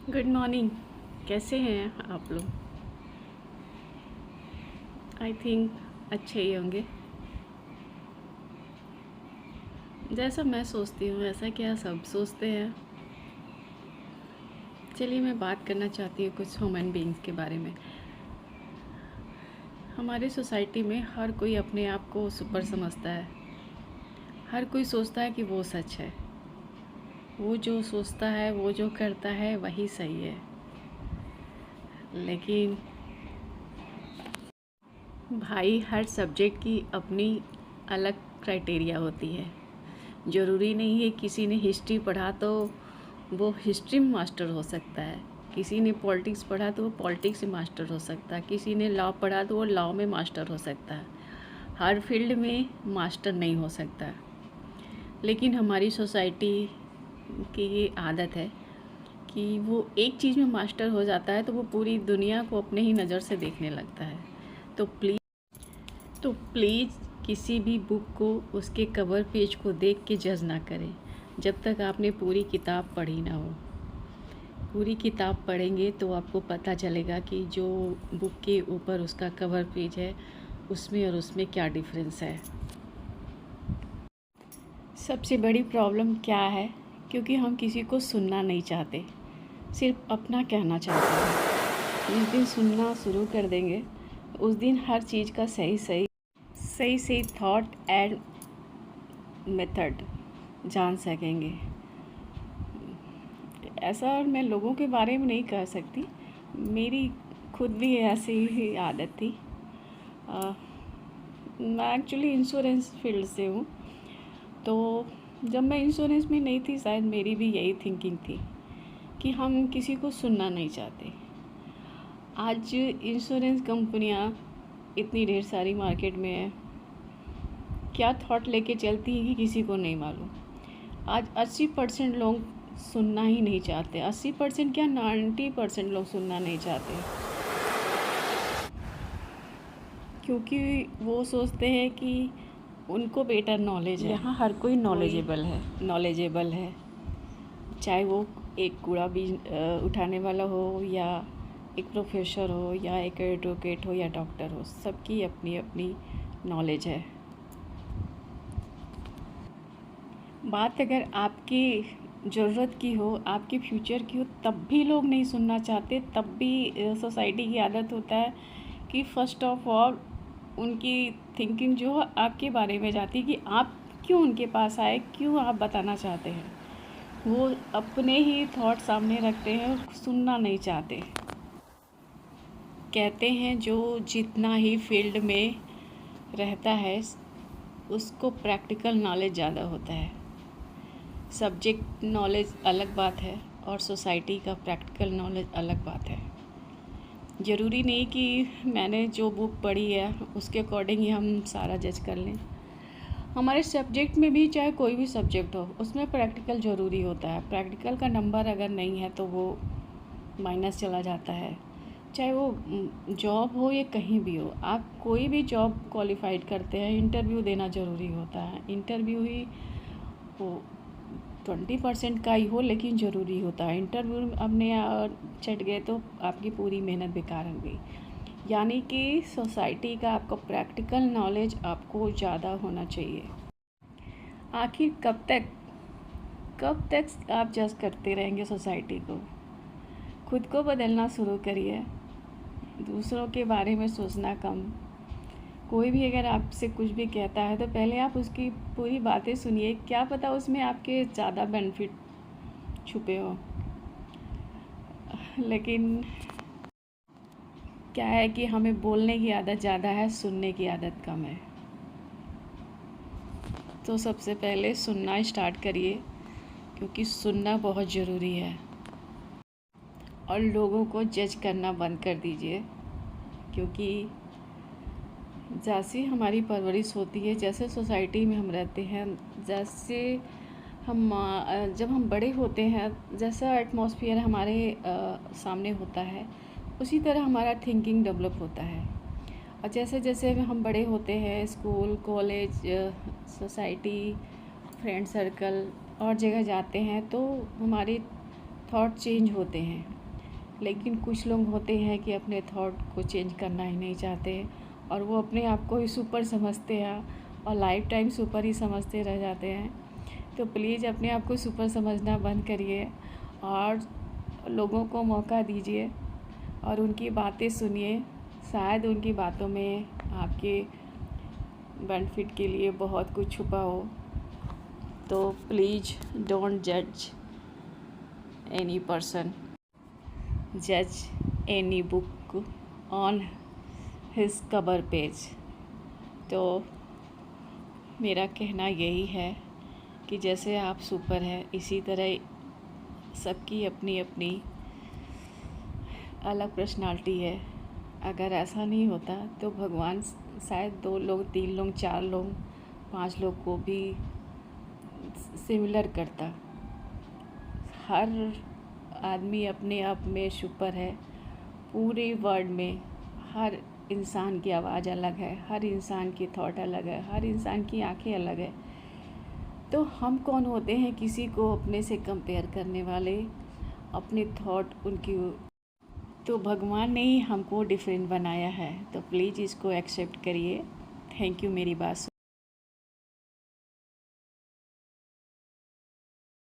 Good morning. कैसे हैं आप लोग? आई थिंक अच्छे ही होंगे। जैसा मैं सोचती हूँ ऐसा क्या सब सोचते हैं। चलिए मैं बात करना चाहती हूँ कुछ ह्यूमन बीइंग्स के बारे में। हमारी सोसाइटी में हर कोई अपने आप को सुपर समझता है। हर कोई सोचता है कि वो सच है। वो जो सोचता है, वो जो करता है वही सही है। लेकिन भाई, हर सब्जेक्ट की अपनी अलग क्राइटेरिया होती है। ज़रूरी नहीं है किसी ने हिस्ट्री पढ़ा तो वो हिस्ट्री में मास्टर हो सकता है, किसी ने पॉलिटिक्स पढ़ा तो वो पॉलिटिक्स में मास्टर हो सकता है, किसी ने लॉ पढ़ा तो वो लॉ में मास्टर हो सकता है। हर फील्ड में मास्टर नहीं हो सकता। लेकिन हमारी सोसाइटी की ये आदत है कि वो एक चीज़ में मास्टर हो जाता है तो वो पूरी दुनिया को अपने ही नज़र से देखने लगता है। तो प्लीज़ किसी भी बुक को उसके कवर पेज को देख के जज ना करें जब तक आपने पूरी किताब पढ़ी ना हो। पूरी किताब पढ़ेंगे तो आपको पता चलेगा कि जो बुक के ऊपर उसका कवर पेज है उसमें और उसमें क्या डिफरेंस है। सबसे बड़ी प्रॉब्लम क्या है? क्योंकि हम किसी को सुनना नहीं चाहते, सिर्फ अपना कहना चाहते हैं। जिस दिन सुनना शुरू कर देंगे उस दिन हर चीज़ का सही थॉट एंड मेथड जान सकेंगे। ऐसा मैं लोगों के बारे में नहीं कह सकती, मेरी खुद भी ऐसी ही आदत थी। मैं एक्चुअली इंश्योरेंस फील्ड से हूँ, तो जब मैं इंश्योरेंस में नहीं थी शायद मेरी भी यही थिंकिंग थी कि हम किसी को सुनना नहीं चाहते। आज इंश्योरेंस कंपनियाँ इतनी ढेर सारी मार्केट में है, क्या थॉट लेके चलती है कि किसी को नहीं मालूम। आज 80% लोग सुनना ही नहीं चाहते। 80% क्या, 90% लोग सुनना नहीं चाहते, क्योंकि वो सोचते हैं कि उनको बेटर नॉलेज है। यहाँ हर कोई नॉलेजेबल है, चाहे वो एक कूड़ा बीज उठाने वाला हो या एक प्रोफेसर हो या एक एडवोकेट हो या डॉक्टर हो, सबकी अपनी अपनी नॉलेज है। बात अगर आपकी ज़रूरत की हो, आपके फ्यूचर की हो, तब भी लोग नहीं सुनना चाहते। तब भी सोसाइटी की आदत होता है कि फ़र्स्ट ऑफ ऑल उनकी थिंकिंग जो है आपके बारे में जाती है कि आप क्यों उनके पास आए, क्यों आप बताना चाहते हैं। वो अपने ही थॉट सामने रखते हैं और सुनना नहीं चाहते। कहते हैं जो जितना ही फील्ड में रहता है उसको प्रैक्टिकल नॉलेज ज़्यादा होता है। सब्जेक्ट नॉलेज अलग बात है और सोसाइटी का प्रैक्टिकल नॉलेज अलग बात है। ज़रूरी नहीं कि मैंने जो बुक पढ़ी है उसके अकॉर्डिंग ही हम सारा जज कर लें। हमारे सब्जेक्ट में भी, चाहे कोई भी सब्जेक्ट हो, उसमें प्रैक्टिकल ज़रूरी होता है। प्रैक्टिकल का नंबर अगर नहीं है तो वो माइनस चला जाता है। चाहे वो जॉब हो या कहीं भी हो, आप कोई भी जॉब क्वालिफाइड करते हैं, इंटरव्यू देना ज़रूरी होता है। इंटरव्यू ही वो 20% का ही हो लेकिन ज़रूरी होता है। इंटरव्यू अपने चढ़ गए तो आपकी पूरी मेहनत बेकार हो गई। यानी कि सोसाइटी का आपको प्रैक्टिकल नॉलेज आपको ज़्यादा होना चाहिए। आखिर कब तक आप जज करते रहेंगे सोसाइटी को? खुद को बदलना शुरू करिए, दूसरों के बारे में सोचना कम। कोई भी अगर आपसे कुछ भी कहता है तो पहले आप उसकी पूरी बातें सुनिए, क्या पता उसमें आपके ज़्यादा बेनिफिट छुपे हो। लेकिन क्या है कि हमें बोलने की आदत ज़्यादा है, सुनने की आदत कम है। तो सबसे पहले सुनना स्टार्ट करिए, क्योंकि सुनना बहुत ज़रूरी है। और लोगों को जज करना बंद कर दीजिए, क्योंकि जैसी हमारी परवरिश होती है, जैसे सोसाइटी में हम रहते हैं, जैसे हम जब हम बड़े होते हैं, जैसा एटमॉस्फेयर हमारे सामने होता है, उसी तरह हमारा थिंकिंग डेवलप होता है। और जैसे जैसे हम बड़े होते हैं, school, college, society, friend circle और जगह जाते हैं, तो हमारे थॉट चेंज होते हैं। लेकिन कुछ लोग होते हैं कि अपने थॉट को चेंज करना ही नहीं चाहते और वो अपने आप को ही सुपर समझते हैं और लाइफ टाइम सुपर ही समझते रह जाते हैं। तो प्लीज़ अपने आप को सुपर समझना बंद करिए और लोगों को मौका दीजिए और उनकी बातें सुनिए। शायद उनकी बातों में आपके बेनिफिट के लिए बहुत कुछ छुपा हो। तो प्लीज़ डोंट जज एनी पर्सन, जज any book on his cover page. तो मेरा कहना यही है कि जैसे आप सुपर हैं, इसी तरह सबकी अपनी अपनी अलग पर्सनालिटी है। अगर ऐसा नहीं होता तो भगवान शायद 2 लोग, 3 लोग, 4 लोग, 5 लोग को भी सिमिलर करता। हर आदमी अपने आप में सुपर है। पूरे वर्ल्ड में हर इंसान की आवाज़ अलग है, हर इंसान की थॉट अलग है, हर इंसान की आंखें अलग है। तो हम कौन होते हैं किसी को अपने से कंपेयर करने वाले? अपने थॉट उनकी, तो भगवान ने ही हमको डिफरेंट बनाया है। तो प्लीज़ इसको एक्सेप्ट करिए। थैंक यू मेरी बात